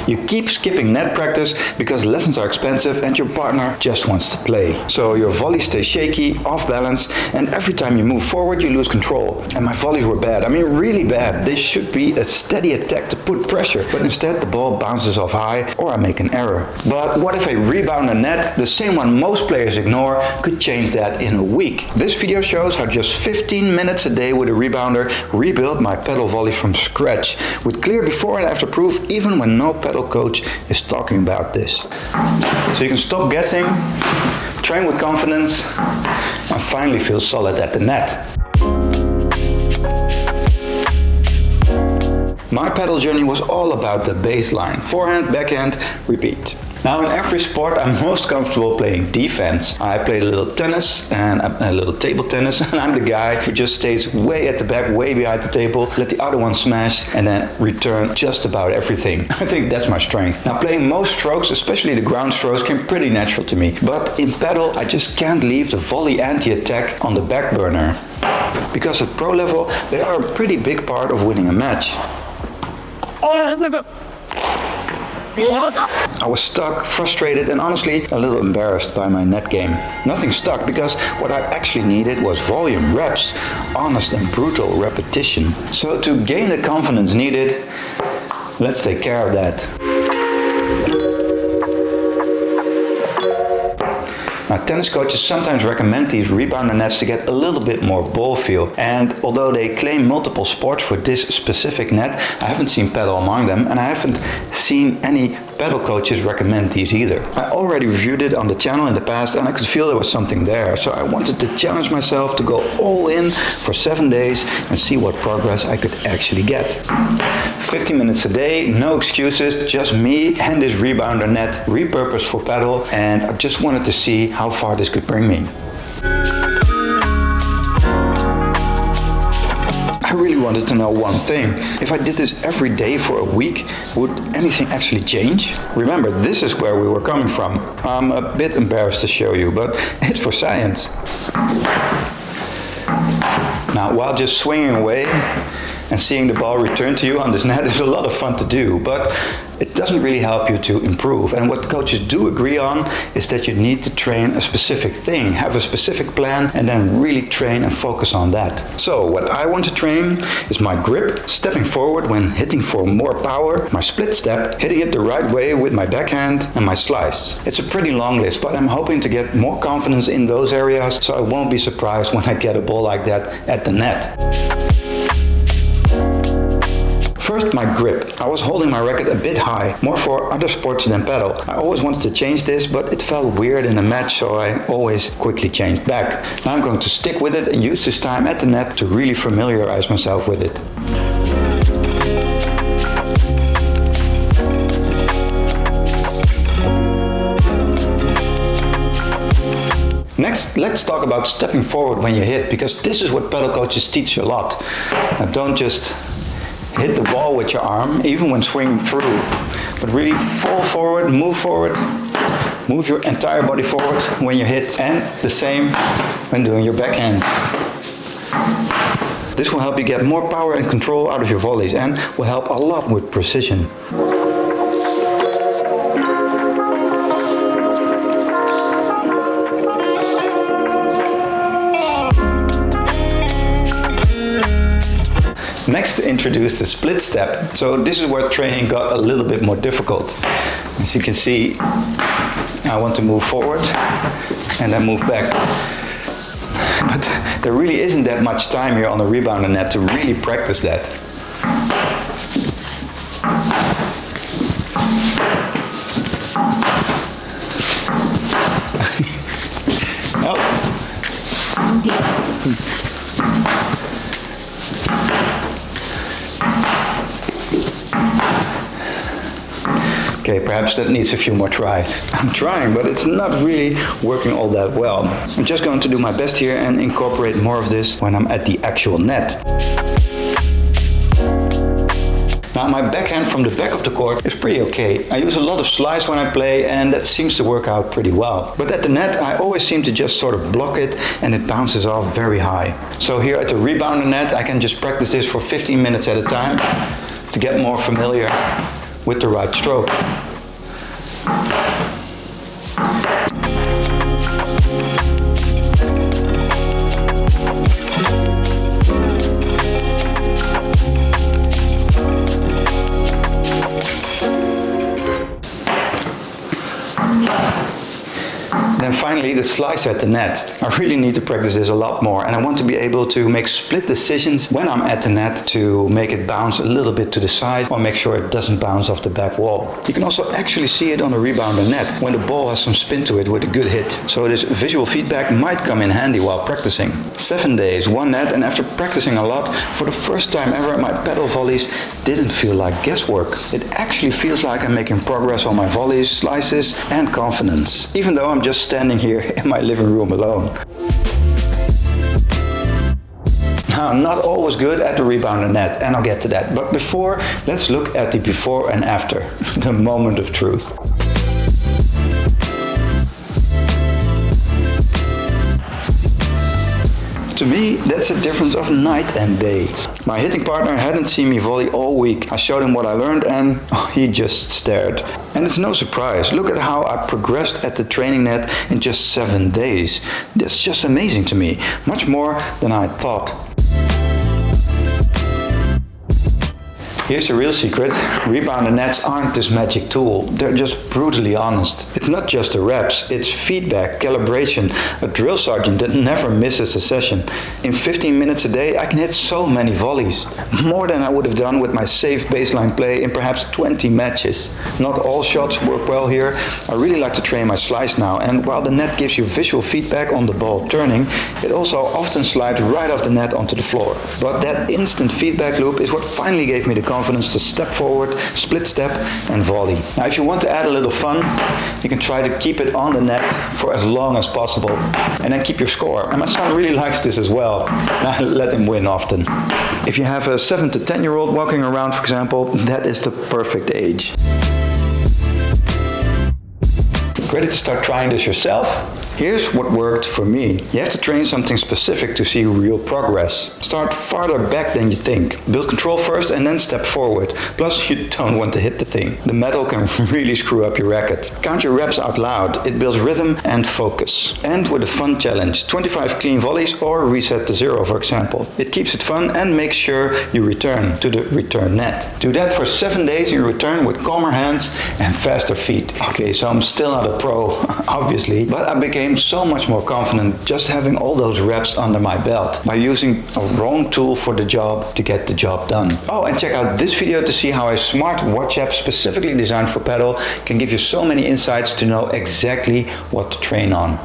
You keep skipping net practice because lessons are expensive and your partner just wants to play. So your volleys stay shaky, off balance, and every time you move forward you lose control. And my volleys were bad, I mean really bad. They should be a steady attack to put pressure, but instead the ball bounces off high or I make an error. But what if a rebounder net, the same one most players ignore, could change that in a week? This video shows how just 15 minutes a day with a rebounder rebuilt my Padel volleys from scratch, with clear before and after proof even when no Padel coach is talking about this. So you can stop guessing, train with confidence, and finally feel solid at the net. My Padel journey was all about the baseline, forehand, backhand, repeat. Now in every sport I'm most comfortable playing defense. I played a little tennis and a little table tennis, and I'm the guy who just stays way at the back, way behind the table, let the other one smash and then return just about everything. I think that's my strength. Now playing most strokes, especially the ground strokes, came pretty natural to me. But in Padel I just can't leave the volley and the attack on the back burner. Because at pro level they are a pretty big part of winning a match. I was stuck, frustrated, and honestly a little embarrassed by my net game. Nothing stuck because what I actually needed was volume, reps, honest and brutal repetition. So to gain the confidence needed, let's take care of that. Now, tennis coaches sometimes recommend these rebounder nets to get a little bit more ball feel, and although they claim multiple sports for this specific net, I haven't seen Padel among them, and I haven't seen any Padel coaches recommend these either. I already reviewed it on the channel in the past and I could feel there was something there, so I wanted to challenge myself to go all in for 7 days and see what progress I could actually get. 15 minutes a day, no excuses, just me and this rebounder net repurposed for Padel, and I just wanted to see how far this could bring me. I really wanted to know one thing. If I did this every day for a week, would anything actually change? Remember, this is where we were coming from. I'm a bit embarrassed to show you, but it's for science. Now, while just swinging away and seeing the ball return to you on this net is a lot of fun to do, but it doesn't really help you to improve. And what coaches do agree on is that you need to train a specific thing, have a specific plan, and then really train and focus on that. So what I want to train is my grip, stepping forward when hitting for more power, my split step, hitting it the right way with my backhand, and my slice. It's a pretty long list, but I'm hoping to get more confidence in those areas, so I won't be surprised when I get a ball like that at the net. First, my grip. I was holding my racket a bit high, more for other sports than Padel. I always wanted to change this, but it felt weird in a match, so I always quickly changed back. Now I'm going to stick with it and use this time at the net to really familiarize myself with it. Next, let's talk about stepping forward when you hit, because this is what Padel coaches teach a lot. Now don't just hit the ball with your arm, even when swinging through, but really fall forward, move your entire body forward when you hit, and the same when doing your backhand. This will help you get more power and control out of your volleys and will help a lot with precision. Next, introduce the split step. So this is where training got a little bit more difficult. As you can see, I want to move forward and then move back. But there really isn't that much time here on the rebounder net to really practice that. Okay, perhaps that needs a few more tries. I'm trying, but it's not really working all that well. I'm just going to do my best here and incorporate more of this when I'm at the actual net. Now my backhand from the back of the court is pretty okay. I use a lot of slice when I play and that seems to work out pretty well. But at the net I always seem to just sort of block it and it bounces off very high. So here at the rebounder net I can just practice this for 15 minutes at a time to get more familiar with the right stroke. Then finally the slice at the net. I really need to practice this a lot more and I want to be able to make split decisions when I'm at the net to make it bounce a little bit to the side or make sure it doesn't bounce off the back wall. You can also actually see it on a rebounder net when the ball has some spin to it with a good hit. So this visual feedback might come in handy while practicing. 7 days, 1 net, and after practicing a lot, for the first time ever my Padel volleys didn't feel like guesswork. It actually feels like I'm making progress on my volleys, slices and confidence, even though I'm just standing here in my living room alone. Now, not always good at the rebounder net, and I'll get to that. But before, let's look at the before and after, the moment of truth. To me, that's a difference of night and day. My hitting partner hadn't seen me volley all week. I showed him what I learned and he just stared. And it's no surprise. Look at how I progressed at the training net in just 7 days. That's just amazing to me. Much more than I thought. Here's the real secret. Rebounder nets aren't this magic tool. They're just brutally honest. It's not just the reps, it's feedback, calibration, a drill sergeant that never misses a session. In 15 minutes a day, I can hit so many volleys. More than I would have done with my safe baseline play in perhaps 20 matches. Not all shots work well here. I really like to train my slice now, and while the net gives you visual feedback on the ball turning, it also often slides right off the net onto the floor. But that instant feedback loop is what finally gave me the confidence to step forward, split step and volley. Now if you want to add a little fun, you can try to keep it on the net for as long as possible and then keep your score. And my son really likes this as well. I let him win often. If you have a 7 to 10-year-old walking around, for example, that is the perfect age. Ready to start trying this yourself? Here's what worked for me. You have to train something specific to see real progress. Start farther back than you think. Build control first and then step forward. Plus, you don't want to hit the thing. The metal can really screw up your racket. Count your reps out loud. It builds rhythm and focus. End with a fun challenge. 25 clean volleys or reset to 0, for example. It keeps it fun and makes sure you return to the return net. Do that for 7 days and you return with calmer hands and faster feet. Okay, so I'm still not a pro, obviously, but I became so much more confident just having all those reps under my belt by using a wrong tool for the job to get the job done. Oh, and check out this video to see how a smart watch app specifically designed for Padel can give you so many insights to know exactly what to train on.